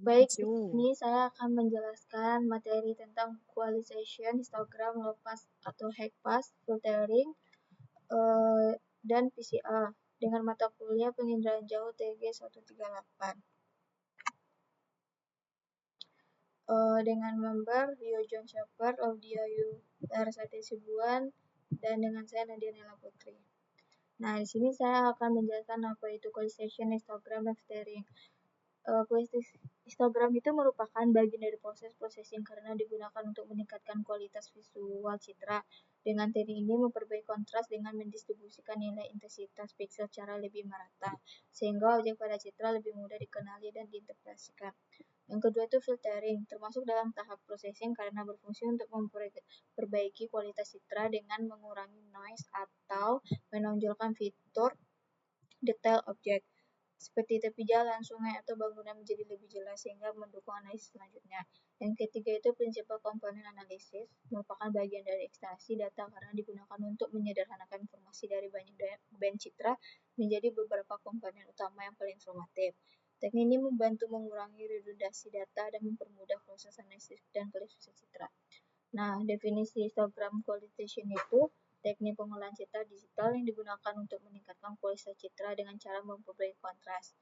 Baik, di sini saya akan menjelaskan materi tentang qualization, histogram, low pass atau high pass, filtering, dan PCA dengan mata kuliah penginderaan jauh TG 138. Dengan member Rio John Shepard, Audia Yu Larasati Sibuan, dan dengan saya Nadia Nela Putri. Nah, di sini saya akan menjelaskan apa itu qualization, histogram, dan filtering. Histogram itu merupakan bagian dari proses processing karena digunakan untuk meningkatkan kualitas visual citra. Dengan teknik ini memperbaiki kontras dengan mendistribusikan nilai intensitas piksel secara lebih merata, sehingga objek pada citra lebih mudah dikenali dan diinterpretasikan. Yang kedua itu filtering, termasuk dalam tahap processing karena berfungsi untuk memperbaiki kualitas citra dengan mengurangi noise atau menonjolkan fitur detail objek seperti tepi jalan, sungai, atau bangunan menjadi lebih jelas sehingga mendukung analisis selanjutnya. Yang ketiga itu prinsipal komponen analisis, merupakan bagian dari ekstraksi data karena digunakan untuk menyederhanakan informasi dari banyak band citra menjadi beberapa komponen utama yang paling informatif. Teknik ini membantu mengurangi redundasi data dan mempermudah proses analisis dan klasifikasi citra. Nah, definisi histogram qualization itu teknik pengolahan citra digital yang digunakan untuk meningkatkan kualitas citra dengan cara memperbaiki kontras.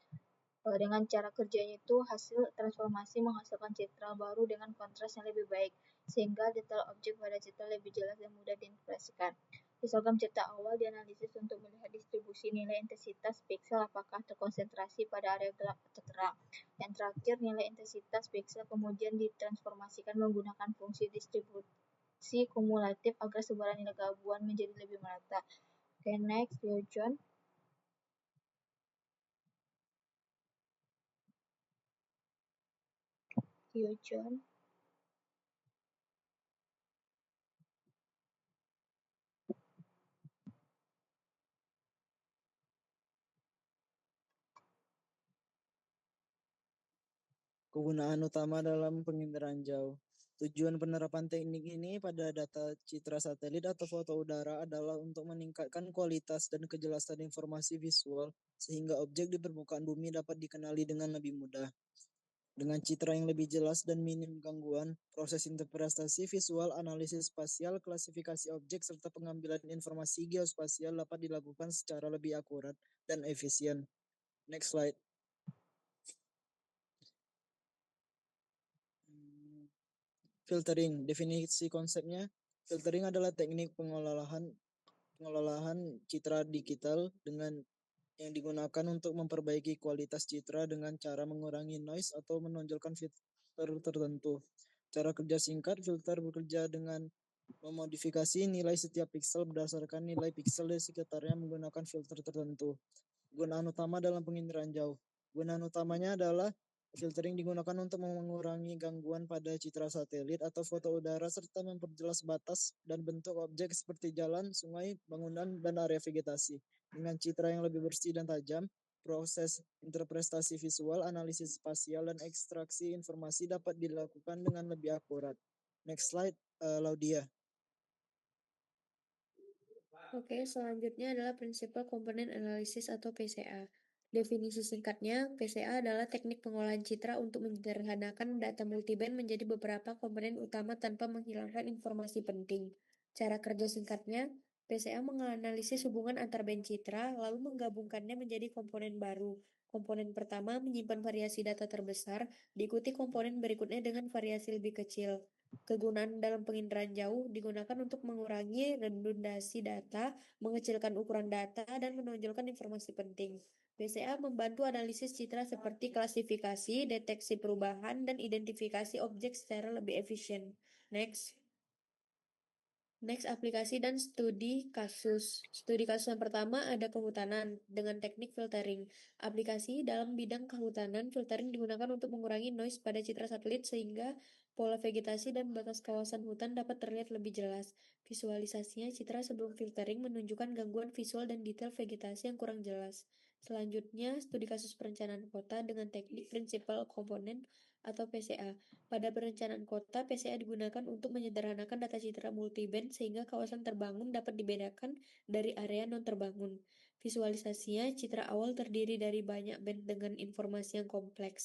Dengan cara kerjanya itu hasil transformasi menghasilkan citra baru dengan kontras yang lebih baik, sehingga detail objek pada citra lebih jelas dan mudah diinterpretasikan. Histogram citra awal dianalisis untuk melihat distribusi nilai intensitas piksel apakah terkonsentrasi pada area gelap atau terang. Yang terakhir, nilai intensitas piksel kemudian ditransformasikan menggunakan fungsi distribusi kumulatif agar sebaran nilai gabungan menjadi lebih merata. Okay, next, John. John. Kegunaan utama dalam penginderaan jauh. Tujuan penerapan teknik ini pada data citra satelit atau foto udara adalah untuk meningkatkan kualitas dan kejelasan informasi visual sehingga objek di permukaan bumi dapat dikenali dengan lebih mudah. Dengan citra yang lebih jelas dan minim gangguan, proses interpretasi visual, analisis spasial, klasifikasi objek, serta pengambilan informasi geospasial dapat dilakukan secara lebih akurat dan efisien. Next slide. Filtering, definisi konsepnya, filtering adalah teknik pengolahan citra digital dengan yang digunakan untuk memperbaiki kualitas citra dengan cara mengurangi noise atau menonjolkan fitur tertentu. Cara kerja singkat, filter bekerja dengan memodifikasi nilai setiap pixel berdasarkan nilai pixel di sekitarnya menggunakan filter tertentu. Gunaan utama dalam penginderaan jauh. Gunaan utamanya adalah filtering digunakan untuk mengurangi gangguan pada citra satelit atau foto udara serta memperjelas batas dan bentuk objek seperti jalan, sungai, bangunan, dan area vegetasi. Dengan citra yang lebih bersih dan tajam, proses interpretasi visual, analisis spasial, dan ekstraksi informasi dapat dilakukan dengan lebih akurat. Next slide, Laudia. Oke, selanjutnya adalah prinsipal komponen analisis atau PCA. Definisi singkatnya, PCA adalah teknik pengolahan citra untuk menyederhanakan data multiband menjadi beberapa komponen utama tanpa menghilangkan informasi penting. Cara kerja singkatnya, PCA menganalisis hubungan antar band citra, lalu menggabungkannya menjadi komponen baru. Komponen pertama menyimpan variasi data terbesar, diikuti komponen berikutnya dengan variasi lebih kecil. Kegunaan dalam penginderaan jauh digunakan untuk mengurangi redundasi data, mengecilkan ukuran data, dan menonjolkan informasi penting. PCA membantu analisis citra seperti klasifikasi, deteksi perubahan, dan identifikasi objek secara lebih efisien. Next, aplikasi dan studi kasus. Studi kasus yang pertama ada kehutanan dengan teknik filtering. Aplikasi dalam bidang kehutanan, filtering digunakan untuk mengurangi noise pada citra satelit sehingga pola vegetasi dan batas kawasan hutan dapat terlihat lebih jelas. Visualisasinya, citra sebelum filtering menunjukkan gangguan visual dan detail vegetasi yang kurang jelas. Selanjutnya, studi kasus perencanaan kota dengan teknik Principal Component atau PCA. Pada perencanaan kota, PCA digunakan untuk menyederhanakan data citra multiband sehingga kawasan terbangun dapat dibedakan dari area non-terbangun. Visualisasinya, citra awal terdiri dari banyak band dengan informasi yang kompleks.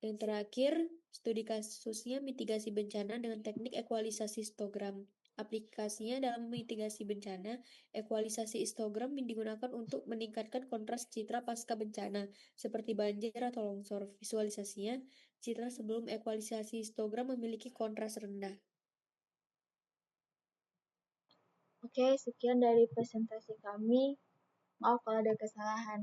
Yang terakhir, studi kasusnya mitigasi bencana dengan teknik ekualisasi histogram. Aplikasinya dalam mitigasi bencana, ekualisasi histogram digunakan untuk meningkatkan kontras citra pasca bencana, seperti banjir atau longsor. Visualisasinya, citra sebelum ekualisasi histogram memiliki kontras rendah. Oke, sekian dari presentasi kami. Maaf kalau ada kesalahan.